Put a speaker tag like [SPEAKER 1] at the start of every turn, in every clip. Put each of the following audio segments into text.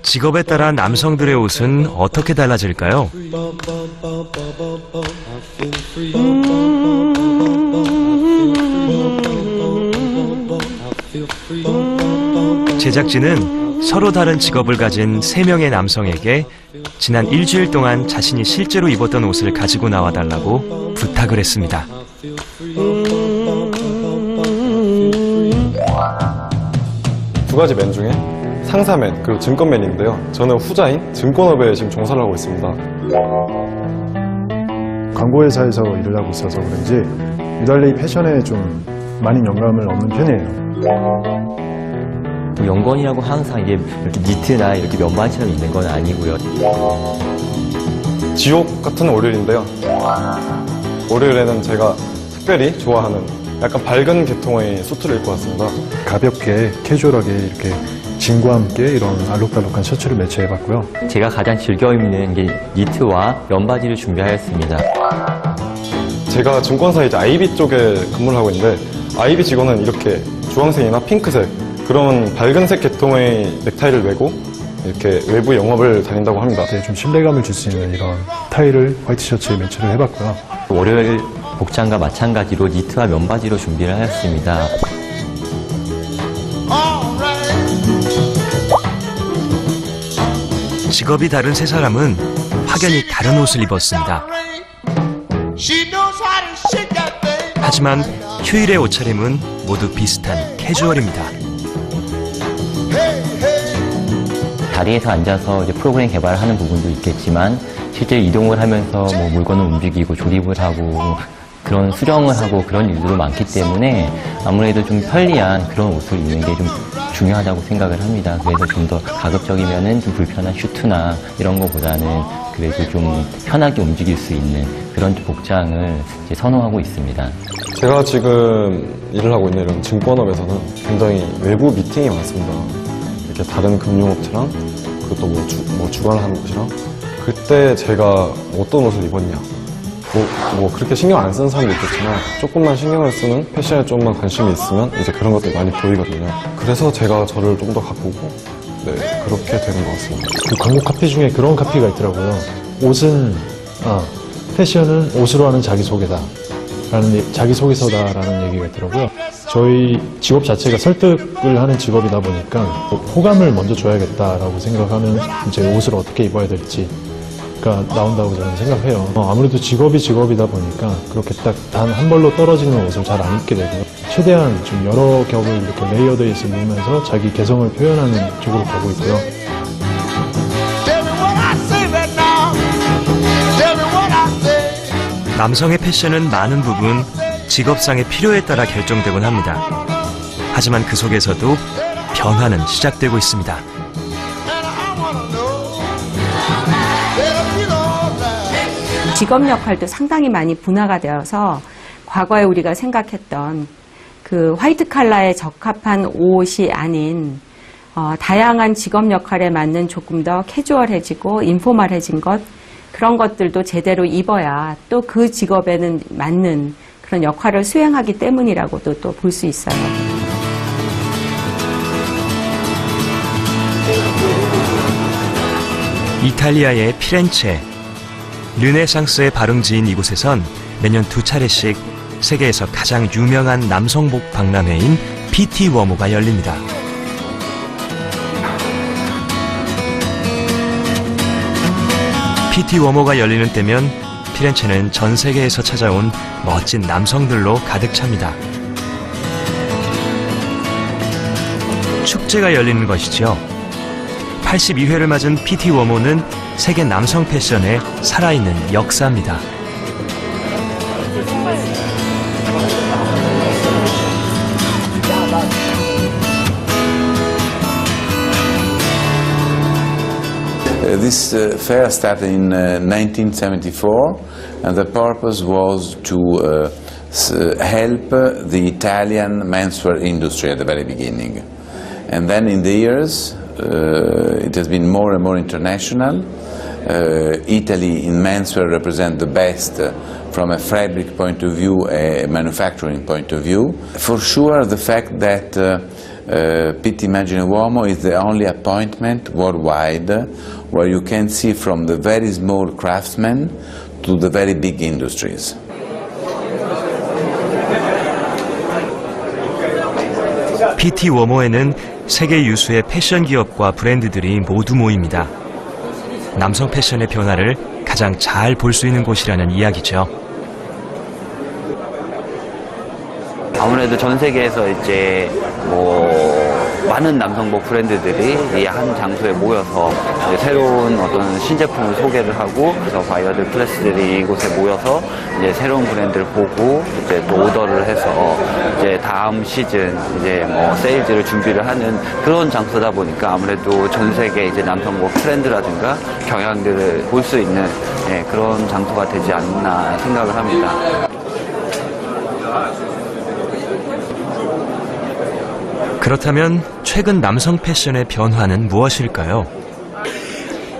[SPEAKER 1] 직업에 따라 남성들의 옷은 어떻게 달라질까요? 제작진은 서로 다른 직업을 가진 3명의 남성에게 지난 일주일 동안 자신이 실제로 입었던 옷을 가지고 나와달라고 부탁을 했습니다.
[SPEAKER 2] 두 가지 맨 중에 상사맨 그리고 증권맨인데요. 저는 후자인 증권업에 지금 종사를 하고 있습니다.
[SPEAKER 3] 광고회사에서 일을 하고 있어서 그런지 유달리 패션에 좀 많이 영감을 얻는 편이에요.
[SPEAKER 4] 연건이라고 항상 이게 이렇게 니트나 이렇게 면바지처럼 있는 건 아니고요.
[SPEAKER 2] 지옥 같은 월요일인데요. 월요일에는 제가 특별히 좋아하는 약간 밝은 계통의 수트를 입고 왔습니다.
[SPEAKER 3] 가볍게 캐주얼하게 이렇게 진과 함께 이런 알록달록한 셔츠를 매치해봤고요.
[SPEAKER 4] 제가 가장 즐겨 입는 게 니트와 면바지를 준비하였습니다.
[SPEAKER 2] 제가 증권사 이제 IB 쪽에 근무를 하고 있는데 IB 직원은 이렇게 주황색이나 핑크색 그런 밝은색 계통의 넥타이를 메고 이렇게 외부 영업을 다닌다고 합니다.
[SPEAKER 3] 좀 신뢰감을 줄 수 있는 이런 타이를 화이트 셔츠에 매치를 해봤고요.
[SPEAKER 4] 월요일 복장과 마찬가지로 니트와 면바지로 준비를 하였습니다.
[SPEAKER 1] 직업이 다른 3사람은 확연히 다른 옷을 입었습니다. 하지만 휴일의 옷차림은 모두 비슷한 캐주얼입니다.
[SPEAKER 4] 자리에서 앉아서 이제 프로그램 개발을 하는 부분도 있겠지만 실제 이동을 하면서 뭐 물건을 움직이고 조립을 하고 그런 수령을 하고 그런 일들도 많기 때문에 아무래도 좀 편리한 그런 옷을 입는 게 좀 중요하다고 생각을 합니다. 그래서 좀 더 가급적이면은 좀 불편한 슈트나 이런 거보다는 그래도 좀 편하게 움직일 수 있는 그런 복장을 이제 선호하고 있습니다.
[SPEAKER 2] 제가 지금 일을 하고 있는 이런 증권업에서는 굉장히 외부 미팅이 많습니다. 이렇게 다른 금융업체랑 그리고 또 뭐 주관을 하는 곳이랑 그때 제가 어떤 옷을 입었냐 뭐 그렇게 신경 안 쓰는 사람도 있겠지만 조금만 신경을 쓰는 패션에 조금만 관심이 있으면 이제 그런 것들이 많이 보이거든요. 그래서 제가 저를 좀 더 가꾸고 그렇게 되는 것 같습니다.
[SPEAKER 3] 그 광고 카피 중에 그런 카피가 있더라고요. 옷은 패션은 옷으로 하는 자기소개다. 자기소개서다라는 얘기가 있더라고요. 저희 직업 자체가 설득을 하는 직업이다 보니까 호감을 먼저 줘야겠다라고 생각하면 이제 옷을 어떻게 입어야 될지 나온다고 저는 생각해요. 아무래도 직업이다 보니까 그렇게 딱 단 한 벌로 떨어지는 옷을 잘 안 입게 되고요. 최대한 좀 여러 겹을 이렇게 레이어드해서 입으면서 자기 개성을 표현하는 쪽으로 가고 있고요.
[SPEAKER 1] 남성의 패션은 많은 부분 직업상의 필요에 따라 결정되곤 합니다. 하지만 그 속에서도 변화는 시작되고 있습니다.
[SPEAKER 5] 직업 역할도 상당히 많이 분화가 되어서 과거에 우리가 생각했던 그 화이트 칼라에 적합한 옷이 아닌 다양한 직업 역할에 맞는 조금 더 캐주얼해지고 인포멀해진 것 그런 것들도 제대로 입어야 또 그 직업에는 맞는 그런 역할을 수행하기 때문이라고도 또 볼 수 있어요.
[SPEAKER 1] 이탈리아의 피렌체, 르네상스의 발흥지인 이곳에선 매년 2차례씩 세계에서 가장 유명한 남성복 박람회인 PT 워모가 열립니다. PT 워모가 열리는 때면 피렌체는 전 세계에서 찾아온 멋진 남성들로 가득 찹니다. 축제가 열리는 것이죠. 82회를 맞은 PT 워모는 세계 남성 패션의 살아있는 역사입니다.
[SPEAKER 6] This fair started in 1974, and the purpose was to help the Italian menswear industry at the very beginning. And then in the years, it has been more and more international. Italy in menswear represents the best from a fabric point of view, a manufacturing point of view. For sure, the fact that Pitti Immagine Uomo is the only appointment worldwide where you can see from the very small craftsmen to the very big industries.
[SPEAKER 1] PT 워머에는 세계 유수의 패션 기업과 브랜드들이 모두 모입니다. 남성 패션의 변화를 가장 잘 볼 수 있는 곳이라는 이야기죠.
[SPEAKER 7] 아무래도 전 세계에서 이제 많은 남성복 브랜드들이 이 한 장소에 모여서 이제 새로운 어떤 신제품을 소개를 하고, 그래서 바이어들 프레스들이 이곳에 모여서 이제 새로운 브랜드를 보고 이제 또 오더를 해서 이제 다음 시즌 이제 세일즈를 준비를 하는 그런 장소다 보니까 아무래도 전 세계 이제 남성복 트렌드라든가 경향들을 볼 수 있는 그런 장소가 되지 않나 생각을 합니다.
[SPEAKER 1] 그렇다면 최근 남성 패션의 변화는 무엇일까요?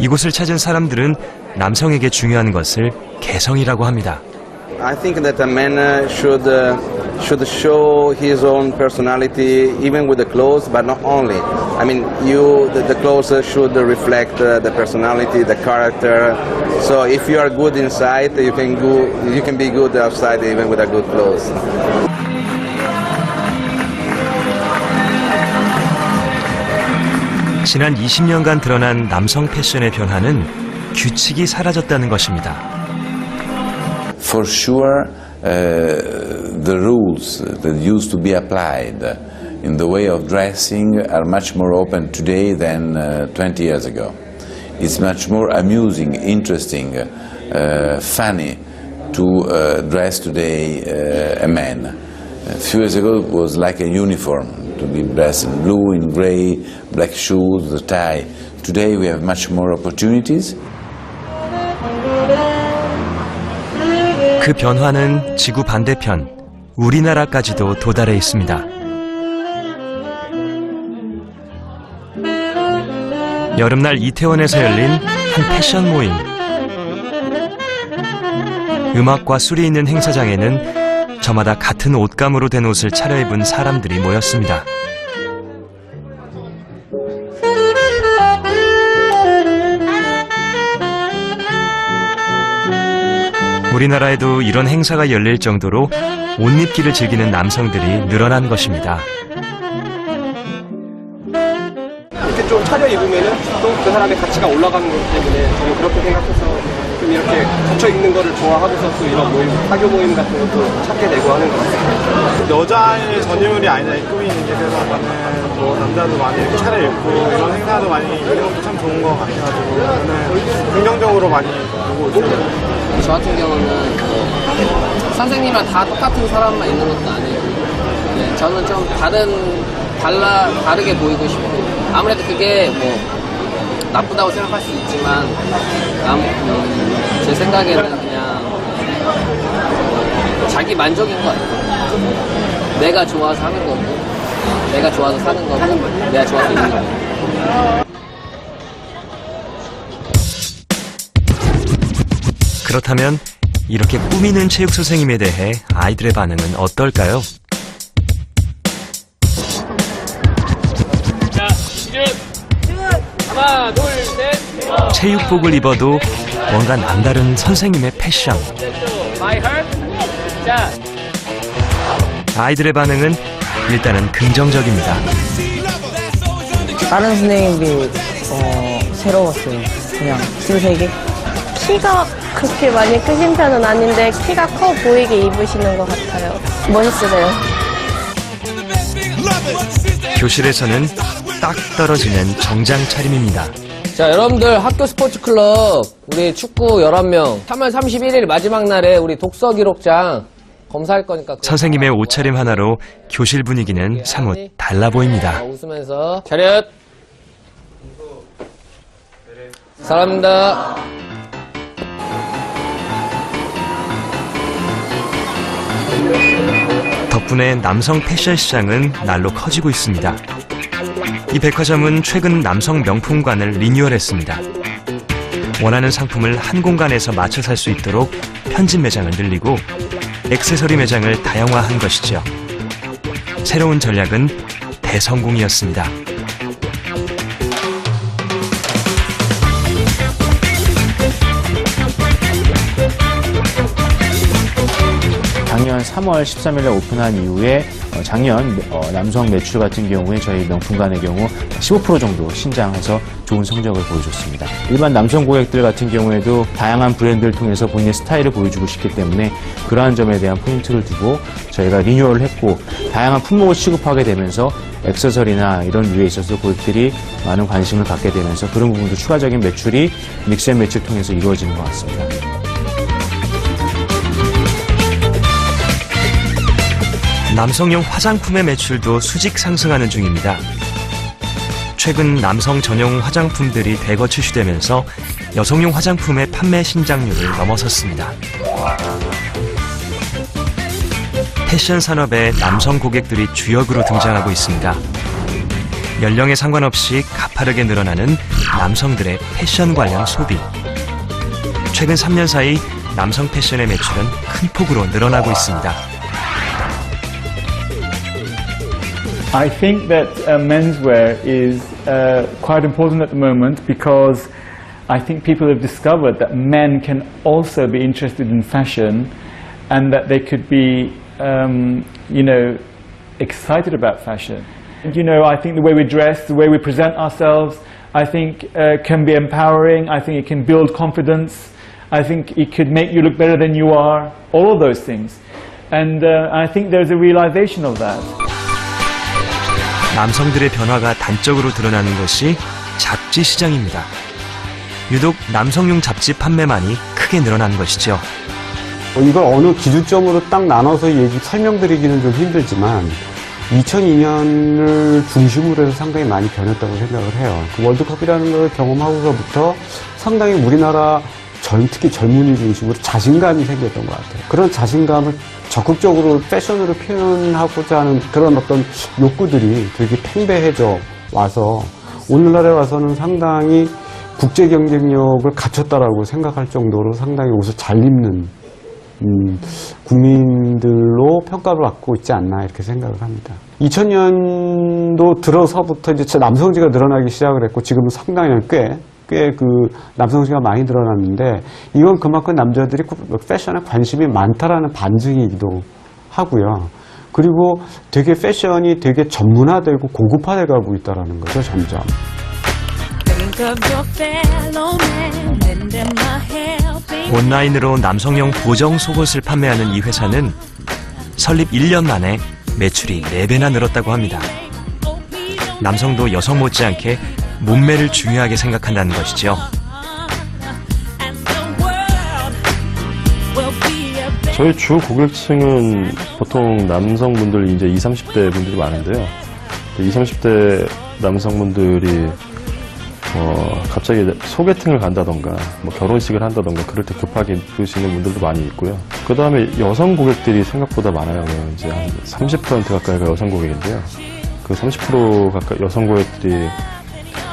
[SPEAKER 1] 이곳을 찾은 사람들은 남성에게 중요한 것을 개성이라고 합니다.
[SPEAKER 8] I think that a man should show his own personality even with the clothes, but not only. I mean, the clothes should reflect the personality, the character. So if you are good inside, you can be good outside even with a good clothes.
[SPEAKER 1] 지난 20년간 드러난 남성 패션의 변화는 규칙이 사라졌다는 것입니다.
[SPEAKER 6] For sure, the rules that used to be applied in the way of dressing are much more open today than 20 years ago. It's much more amusing, interesting, funny to dress today a man. A few years ago it was like a uniform, to be dressed in blue, in grey, black shoes, the tie. Today we have much more opportunities.
[SPEAKER 1] 그 변화는 지구 반대편, 우리나라까지도 도달해 있습니다. 여름날 이태원에서 열린 한 패션 모임. 음악과 술이 있는 행사장에는 저마다 같은 옷감으로 된 옷을 차려입은 사람들이 모였습니다. 우리나라에도 이런 행사가 열릴 정도로 옷 입기를 즐기는 남성들이 늘어난 것입니다.
[SPEAKER 9] 이렇게 좀 차려입으면은 또 그 사람의 가치가 올라가는 거기 때문에 저는 그렇게 생각해서 좀 이렇게 갖춰 입는 거를 좋아하고서 또 이런 모임, 사교 모임 같은 것도 찾게 되고 하는 것 같아요.
[SPEAKER 10] 여자의 전유물이 아니라 입고 있는 게 그래서 남자도 많이 이렇게 차려입고 이런 행사도 많이 있는 것도 참 좋은 것 같아가지고 저는 긍정적으로 많이 보고 있어요.
[SPEAKER 11] 저 같은 경우는 선생님이랑 다 똑같은 사람만 있는 것도 아니고 저는 좀 다르게 보이고 싶고 아무래도 그게 나쁘다고 생각할 수 있지만 제 생각에는 그냥 자기 만족인 것 같아요. 내가 좋아서 하는 거고 내가 좋아서 사는 거고 내가 좋아서 있는 거고.
[SPEAKER 1] 그렇다면 이렇게 꾸미는 체육 선생님에 대해 아이들의 반응은 어떨까요?
[SPEAKER 11] 자, 하나, 둘, 셋.
[SPEAKER 1] 체육복을 입어도 뭔가 남다른 선생님의 패션.
[SPEAKER 11] 자.
[SPEAKER 1] 아이들의 반응은 일단은 긍정적입니다.
[SPEAKER 12] 다른 선생님이 새로웠어요. 그냥 신세계.
[SPEAKER 13] 키가 그렇게 많이 크신 편은 아닌데 키가 커 보이게 입으시는 것 같아요. 멋있으세요.
[SPEAKER 1] 교실에서는 딱 떨어지는 정장 차림입니다.
[SPEAKER 11] 자, 여러분들 학교 스포츠 클럽 우리 축구 11명 3월 31일 마지막 날에 우리 독서 기록장 검사할 거니까
[SPEAKER 1] 선생님의 옷차림 하나로 교실 분위기는 사뭇 달라 보입니다.
[SPEAKER 11] 웃으면서 차렷. 사랑합니다.
[SPEAKER 1] 덕분에 남성 패션 시장은 날로 커지고 있습니다. 이 백화점은 최근 남성 명품관을 리뉴얼했습니다. 원하는 상품을 한 공간에서 맞춰 살 수 있도록 편집 매장을 늘리고 액세서리 매장을 다양화한 것이죠. 새로운 전략은 대성공이었습니다.
[SPEAKER 14] 작년 3월 13일에 오픈한 이후에 작년 남성 매출 같은 경우에 저희 명품관의 경우 15% 정도 신장해서 좋은 성적을 보여줬습니다. 일반 남성 고객들 같은 경우에도 다양한 브랜드를 통해서 본인의 스타일을 보여주고 싶기 때문에 그러한 점에 대한 포인트를 두고 저희가 리뉴얼을 했고 다양한 품목을 취급하게 되면서 액세서리나 이런 류에 있어서 고객들이 많은 관심을 갖게 되면서 그런 부분도 추가적인 매출이 믹스앤매치를 통해서 이루어지는 것 같습니다.
[SPEAKER 1] 남성용 화장품의 매출도 수직 상승하는 중입니다. 최근 남성 전용 화장품들이 대거 출시되면서 여성용 화장품의 판매 신장률을 넘어섰습니다. 패션 산업에 남성 고객들이 주역으로 등장하고 있습니다. 연령에 상관없이 가파르게 늘어나는 남성들의 패션 관련 소비. 최근 3년 사이 남성 패션의 매출은 큰 폭으로 늘어나고 있습니다.
[SPEAKER 15] I think that menswear is quite important at the moment because I think people have discovered that men can also be interested in fashion and that they could be, excited about fashion. And, I think the way we dress, the way we present ourselves, I think can be empowering. I think it can build confidence. I think it could make you look better than you are. All of those things. And I think there's a realization of that.
[SPEAKER 1] 남성들의 변화가 단적으로 드러나는 것이 잡지 시장입니다. 유독 남성용 잡지 판매만이 크게 늘어난 것이죠.
[SPEAKER 16] 이걸 어느 기준점으로 딱 나눠서 설명드리기는 좀 힘들지만 2002년을 중심으로 해서 상당히 많이 변했다고 생각을 해요. 그 월드컵이라는 걸 경험하고서부터 상당히 우리나라 특히 젊은이 중심으로 자신감이 생겼던 것 같아요. 그런 자신감을 적극적으로 패션으로 표현하고자 하는 그런 어떤 욕구들이 되게 팽배해져 와서 오늘날에 와서는 상당히 국제 경쟁력을 갖췄다라고 생각할 정도로 상당히 옷을 잘 입는 국민들로 평가를 받고 있지 않나 이렇게 생각을 합니다. 2000년도 들어서부터 이제 남성지가 늘어나기 시작을 했고 지금은 상당히 꽤 그 남성지가 많이 늘어났는데 이건 그만큼 남자들이 패션에 관심이 많다라는 반증이기도 하고요. 그리고 되게 패션이 되게 전문화되고 고급화돼 가고 있다라는 거죠, 점점.
[SPEAKER 1] 온라인으로 남성용 보정 속옷을 판매하는 이 회사는 설립 1년 만에 매출이 4배나 늘었다고 합니다. 남성도 여성 못지않게 몸매를 중요하게 생각한다는 것이죠.
[SPEAKER 17] 저희 주 고객층은 보통 남성분들 이제 20, 30대 분들이 많은데요. 20, 30대 남성분들이 갑자기 소개팅을 간다던가 결혼식을 한다던가 그럴 때 급하게 입으시는 분들도 많이 있고요. 그 다음에 여성 고객들이 생각보다 많아요. 이제 한 30% 가까이가 여성 고객인데요. 그 30% 가까이 여성 고객들이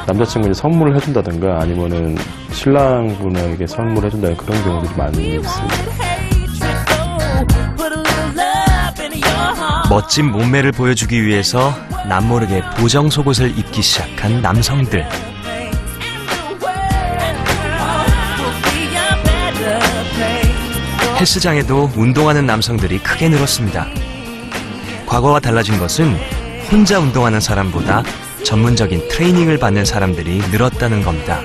[SPEAKER 17] 남자친구에게 선물을 해준다든가 아니면은 신랑분에게 선물을 해준다는 그런 경우들이 많이 있습니다.
[SPEAKER 1] 멋진 몸매를 보여주기 위해서 남모르게 보정 속옷을 입기 시작한 남성들. 헬스장에도 운동하는 남성들이 크게 늘었습니다. 과거와 달라진 것은 혼자 운동하는 사람보다 전문적인 트레이닝을 받는 사람들이 늘었다는 겁니다.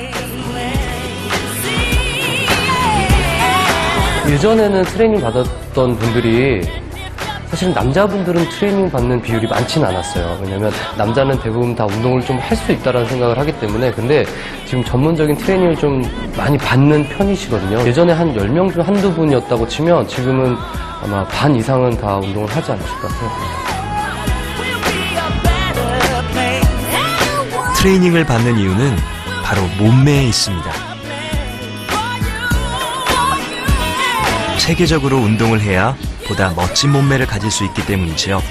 [SPEAKER 18] 예전에는 트레이닝 받았던 분들이 사실 남자분들은 트레이닝 받는 비율이 많지는 않았어요. 왜냐면 남자는 대부분 다 운동을 좀 할 수 있다라는 생각을 하기 때문에. 근데 지금 전문적인 트레이닝을 좀 많이 받는 편이시거든요. 예전에 한 10명 중 한두 분이었다고 치면 지금은 아마 반 이상은 다 운동을 하지 않으실까 생각합니다.
[SPEAKER 1] 트레이닝을 받는 이유는 바로 몸매에 있습니다. 체계적으로 운동을 해야 보다 멋진 몸매를 가질 수 있기 때문이지요.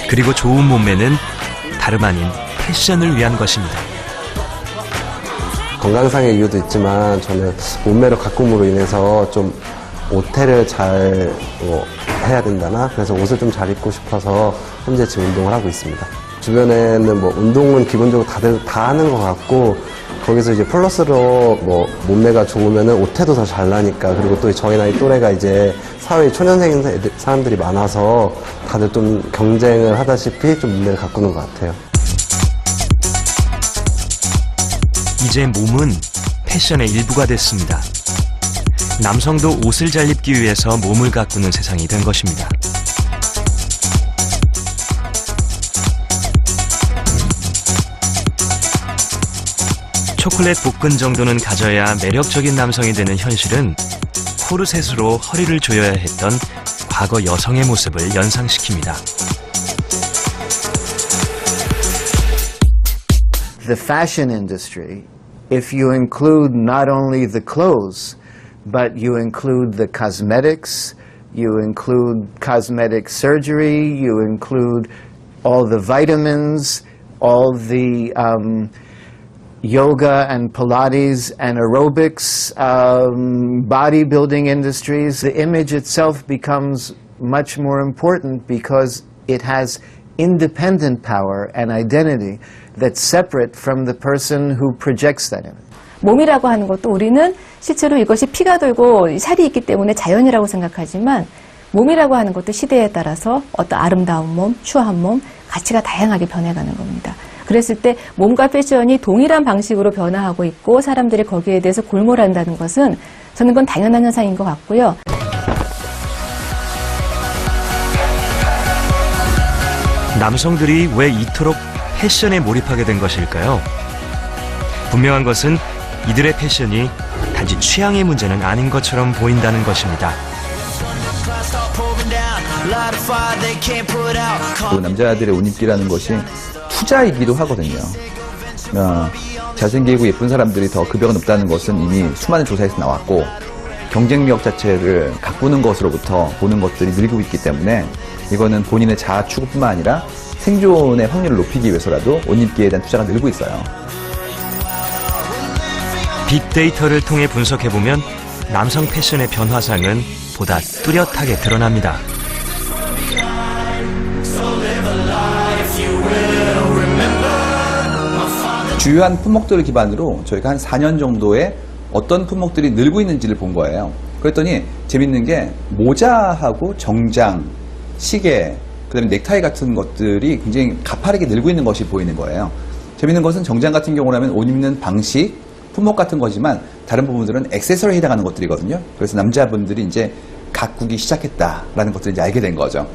[SPEAKER 1] 그리고 좋은 몸매는 다름 아닌 패션을 위한 것입니다.
[SPEAKER 19] 건강상의 이유도 있지만 저는 몸매를 가꿈으로 인해서 좀 옷태를 잘 해야 된다나 그래서 옷을 좀 잘 입고 싶어서 현재 지금 운동을 하고 있습니다. 주변에는 뭐 운동은 기본적으로 다들 다 하는 것 같고 거기서 이제 플러스로 뭐 몸매가 좋으면은 옷태도 더 잘 나니까 그리고 또 저희 나이 또래가 이제 사회에 초년생인 사람들이 많아서 다들 좀 경쟁을 하다시피 좀 몸매를 가꾸는 것 같아요.
[SPEAKER 1] 이제 몸은 패션의 일부가 됐습니다. 남성도 옷을 잘 입기 위해서 몸을 가꾸는 세상이 된 것입니다. 초콜릿 복근 정도는 가져야 매력적인 남성이 되는 현실은 코르셋으로 허리를 조여야 했던 과거 여성의 모습을 연상시킵니다.
[SPEAKER 20] The fashion industry, if you include not only the clothes, but you include the cosmetics, you include cosmetic surgery, you include all the vitamins, all the yoga and Pilates and aerobics, bodybuilding industries, the image itself becomes much more important because it has independent power and identity that's separate from the person who projects that image.
[SPEAKER 21] 몸이라고 하는 것도 우리는 실제로 이것이 피가 돌고 살이 있기 때문에 자연이라고 생각하지만 몸이라고 하는 것도 시대에 따라서 어떤 아름다운 몸, 추한 몸, 가치가 다양하게 변해가는 겁니다. 그랬을 때 몸과 패션이 동일한 방식으로 변화하고 있고 사람들이 거기에 대해서 골몰한다는 것은 저는 그건 당연한 현상인 것 같고요.
[SPEAKER 1] 남성들이 왜 이토록 패션에 몰입하게 된 것일까요? 분명한 것은 이들의 패션이 단지 취향의 문제는 아닌 것처럼 보인다는 것입니다.
[SPEAKER 22] 남자들의 옷 입기라는 것이 투자이기도 하거든요. 잘생기고 예쁜 사람들이 더 급여가 높다는 것은 이미 수많은 조사에서 나왔고 경쟁력 자체를 가꾸는 것으로부터 보는 것들이 늘고 있기 때문에 이거는 본인의 자아 추구뿐만 아니라 생존의 확률을 높이기 위해서라도 옷 입기에 대한 투자가 늘고 있어요.
[SPEAKER 1] 빅데이터를 통해 분석해보면 남성 패션의 변화상은 보다 뚜렷하게 드러납니다.
[SPEAKER 22] 주요한 품목들을 기반으로 저희가 한 4년 정도에 어떤 품목들이 늘고 있는지를 본 거예요. 그랬더니 재밌는 게 모자하고 정장, 시계, 그다음에 넥타이 같은 것들이 굉장히 가파르게 늘고 있는 것이 보이는 거예요. 재밌는 것은 정장 같은 경우라면 옷 입는 방식, 품목 같은 거지만 다른 부분들은 액세서리에 해당하는 것들이거든요. 그래서 남자분들이 이제 가꾸기 시작했다라는 것들을 이제 알게 된 거죠.